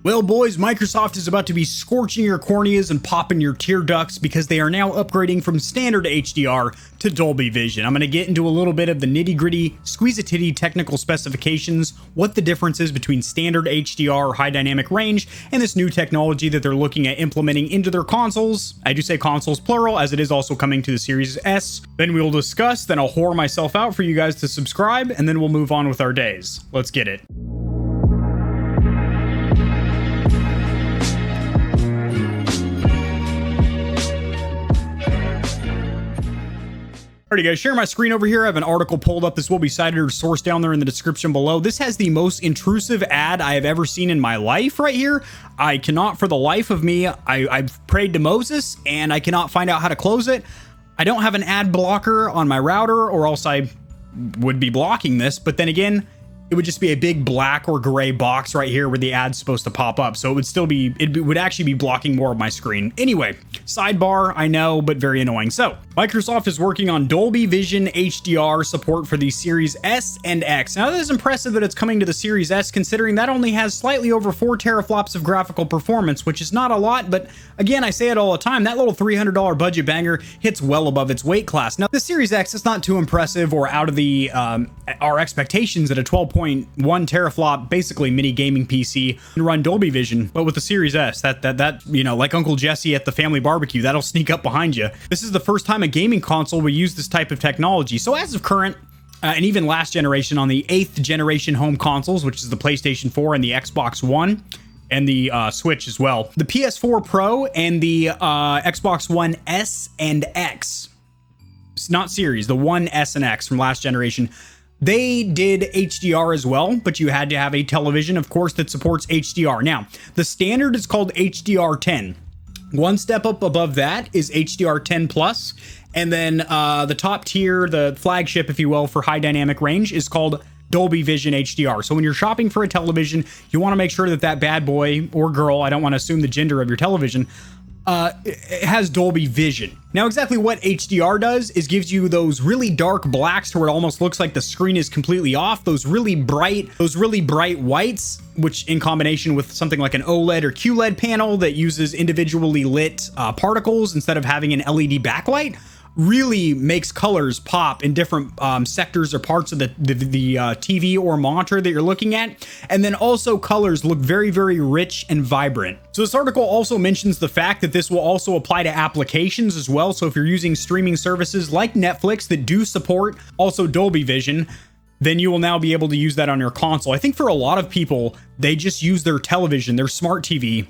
Well, boys, Microsoft is about to be scorching your corneas and popping your tear ducts because they are now upgrading from standard HDR to Dolby Vision. I'm going to get into a little bit of the nitty-gritty, squeeze-a-titty technical specifications, what the difference is between standard HDR or high dynamic range, and this new technology that they're looking at implementing into their consoles. I do say consoles plural, as it is also coming to the Series S. Then we'll discuss, then I'll whore myself out for you guys to subscribe, and then we'll move on with our days. Let's get it. Alrighty guys, share my screen over here. I have an article pulled up. This will be cited or sourced down there in the description below. This has the most intrusive ad I have ever seen in my life right here. I cannot for the life of me, I've prayed to Moses and I cannot find out how to close it. I don't have an ad blocker on my router or else I would be blocking this, but then again, it would just be a big black or gray box right here where the ad's supposed to pop up. So it would still be, it would actually be blocking more of my screen. Anyway, sidebar, I know, but very annoying. So Microsoft is working on Dolby Vision HDR support for the Series S and X. Now, that is impressive that it's coming to the Series S, considering that only has slightly over 4 teraflops of graphical performance, which is not a lot, but again, I say it all the time, that little $300 budget banger hits well above its weight class. Now, the Series X is not too impressive or out of the our expectations at a 12.1 teraflop, basically mini gaming PC, and run Dolby Vision, but with the Series S, that you know, like Uncle Jesse at the family barbecue, that'll sneak up behind you. This is the first time a gaming console will use this type of technology. So as of current, and even last generation on the 8th generation home consoles, which is the PlayStation 4 and the Xbox One, and the Switch as well, the PS4 Pro and the Xbox One S and X, it's not Series, the One S and X from last generation, they did HDR as well, but you had to have a television, of course, that supports HDR. Now, the standard is called HDR 10. One step up above that is HDR 10 plus, and then the top tier, the flagship, if you will, for high dynamic range is called Dolby Vision HDR. So when you're shopping for a television, you want to make sure that that bad boy or girl, I don't want to assume the gender of your television, it has Dolby Vision. Now, exactly what HDR does is gives you those really dark blacks to where it almost looks like the screen is completely off, those really bright whites, which in combination with something like an OLED or QLED panel that uses individually lit particles instead of having an LED backlight, really makes colors pop in different sectors or parts of the TV or monitor that you're looking at. And then also colors look very, very rich and vibrant. So this article also mentions the fact that this will also apply to applications as well. So if you're using streaming services like Netflix that do support also Dolby Vision, then you will now be able to use that on your console. I think for a lot of people, they just use their television, their smart TV,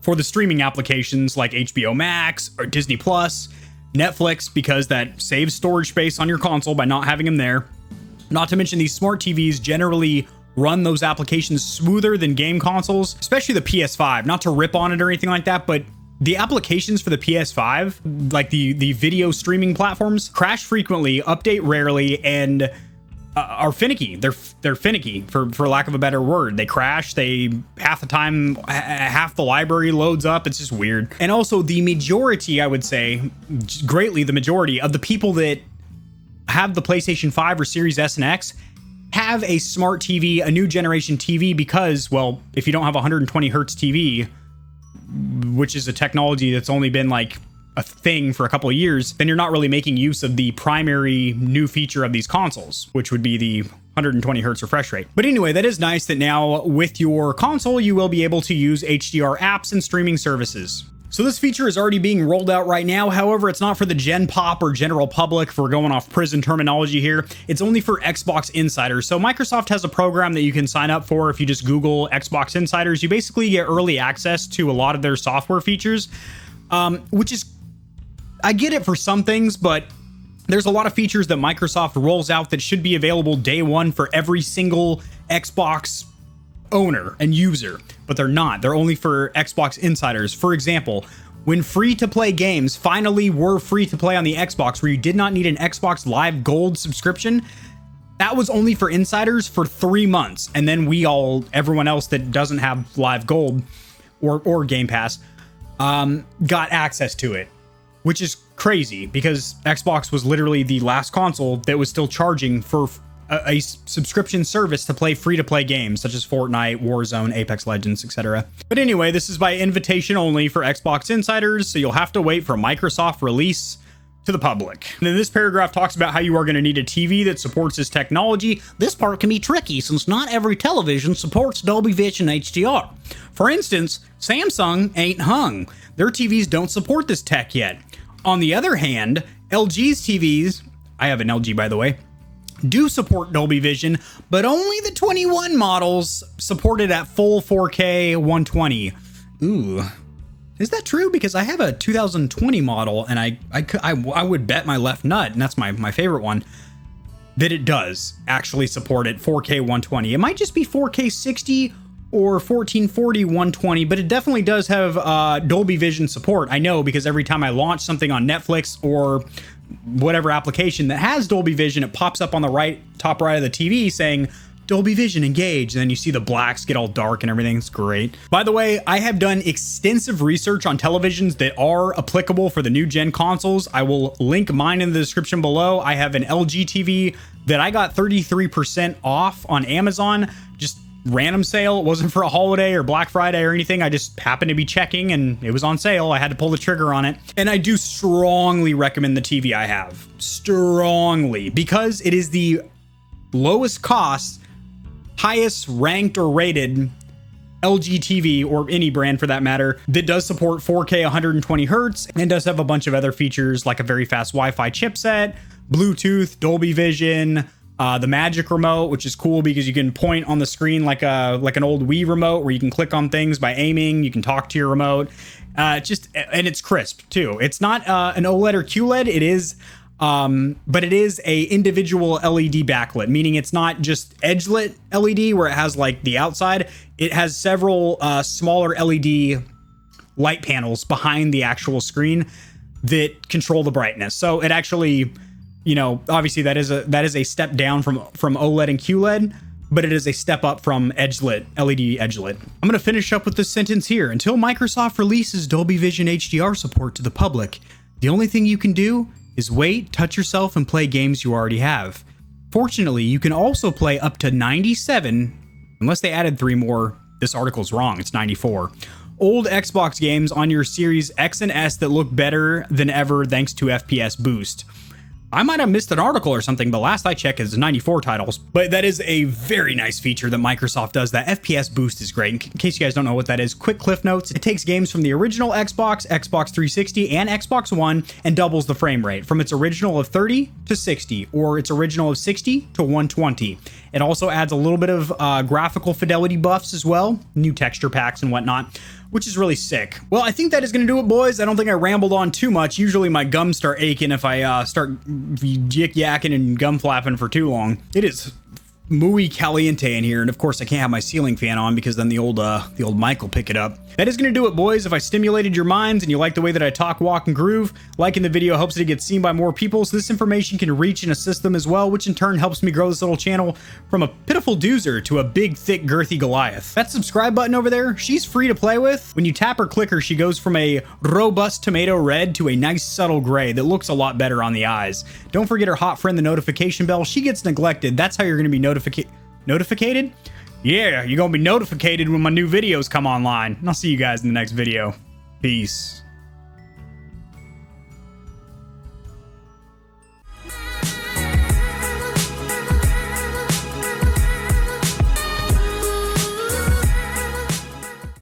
for the streaming applications like HBO Max or Disney Plus, Netflix, because that saves storage space on your console by not having them there. Not to mention these smart TVs generally run those applications smoother than game consoles, especially the PS5. Not to rip on it or anything like that, but the applications for the PS5, like the video streaming platforms, crash frequently, update rarely, and are finicky. They're finicky for lack of a better word. They crash. They half the time, half the library loads up. It's just weird. And also the majority, I would say, greatly the majority of the people that have the PlayStation 5 or Series S and X have a smart TV, a new generation TV, because, well, if you don't have 120 hertz TV, which is a technology that's only been like a thing for a couple of years, then you're not really making use of the primary new feature of these consoles, which would be the 120 hertz refresh rate. But anyway, that is nice that now with your console, you will be able to use HDR apps and streaming services. So this feature is already being rolled out right now. However, it's not for the Gen Pop or general public, if we're going off prison terminology here. It's only for Xbox Insiders. So Microsoft has a program that you can sign up for. If you just Google Xbox Insiders, you basically get early access to a lot of their software features, which is, I get it for some things, but there's a lot of features that Microsoft rolls out that should be available day one for every single Xbox owner and user, but they're not. They're only for Xbox Insiders. For example, when free-to-play games finally were free to play on the Xbox, where you did not need an Xbox Live Gold subscription, that was only for insiders for 3 months. And then everyone else that doesn't have Live Gold or Game Pass, got access to it. Which is crazy because Xbox was literally the last console that was still charging for a subscription service to play free-to-play games such as Fortnite, Warzone, Apex Legends, etc. But anyway, this is by invitation only for Xbox insiders, so you'll have to wait for Microsoft release to the public. And then this paragraph talks about how you are going to need a TV that supports this technology. This part can be tricky since not every television supports Dolby Vision HDR. For instance, Samsung ain't hung. Their TVs don't support this tech yet. On the other hand, LG's TVs, I have an LG by the way, do support Dolby Vision, but only the 21 models supported at full 4K 120. Ooh. Is that true? Because I have a 2020 model and I would bet my left nut, and that's my favorite one, that it does actually support it 4K 120. It might just be 4K 60 or 1440 120, but it definitely does have Dolby Vision support. I know because every time I launch something on Netflix or whatever application that has Dolby Vision, it pops up on the top right of the TV saying Dolby Vision engaged, and then you see the blacks get all dark and everything. It's great. By the way, I have done extensive research on televisions that are applicable for the new gen consoles. I will link mine in the description below. I have an LG TV that I got 33% off on Amazon, just random sale. It wasn't for a holiday or Black Friday or anything. I just happened to be checking and it was on sale. I had to pull the trigger on it. And I do strongly recommend the TV I have. Strongly. Because it is the lowest cost, highest ranked or rated LG TV, or any brand for that matter, that does support 4K 120 hertz and does have a bunch of other features like a very fast Wi-Fi chipset, Bluetooth, Dolby Vision, the Magic Remote, which is cool because you can point on the screen like an old Wii remote where you can click on things by aiming. You can talk to your remote. And it's crisp too. It's not an OLED or QLED. It is, but it is a individual LED backlit, meaning it's not just edgelit LED where it has like the outside. It has several smaller LED light panels behind the actual screen that control the brightness. So it actually, you know, obviously that is a step down from OLED and QLED, but it is a step up from edgelit, LED edgelit. I'm going to finish up with this sentence here. Until Microsoft releases Dolby Vision HDR support to the public, the only thing you can do is wait, touch yourself, and play games you already have. Fortunately, you can also play up to 97, unless they added 3 more. This article's wrong, it's 94. Old Xbox games on your Series X and S that look better than ever thanks to FPS boost. I might have missed an article or something, but last I checked, it's 94 titles. But that is a very nice feature that Microsoft does. That FPS boost is great. In case you guys don't know what that is, quick cliff notes. It takes games from the original Xbox, Xbox 360, and Xbox One and doubles the frame rate from its original of 30 to 60, or its original of 60 to 120. It also adds a little bit of graphical fidelity buffs as well, new texture packs and whatnot, which is really sick. Well, I think that is going to do it, boys. I don't think I rambled on too much. Usually my gums start aching if I start yik-yakking and gum flapping for too long. It is muy caliente in here, and of course I can't have my ceiling fan on because then the old mic will pick it up. That is going to do it, boys. If I stimulated your minds and you like the way that I talk, walk, and groove, liking the video helps it get seen by more people, so this information can reach and assist them as well, which in turn helps me grow this little channel from a pitiful doozer to a big, thick, girthy Goliath. That subscribe button over there, she's free to play with. When you tap or click her, she goes from a robust tomato red to a nice subtle gray that looks a lot better on the eyes. Don't forget her hot friend, the notification bell. She gets neglected. That's how you're going to be notificated? Yeah, you're gonna be notificated when my new videos come online. And I'll see you guys in the next video. Peace.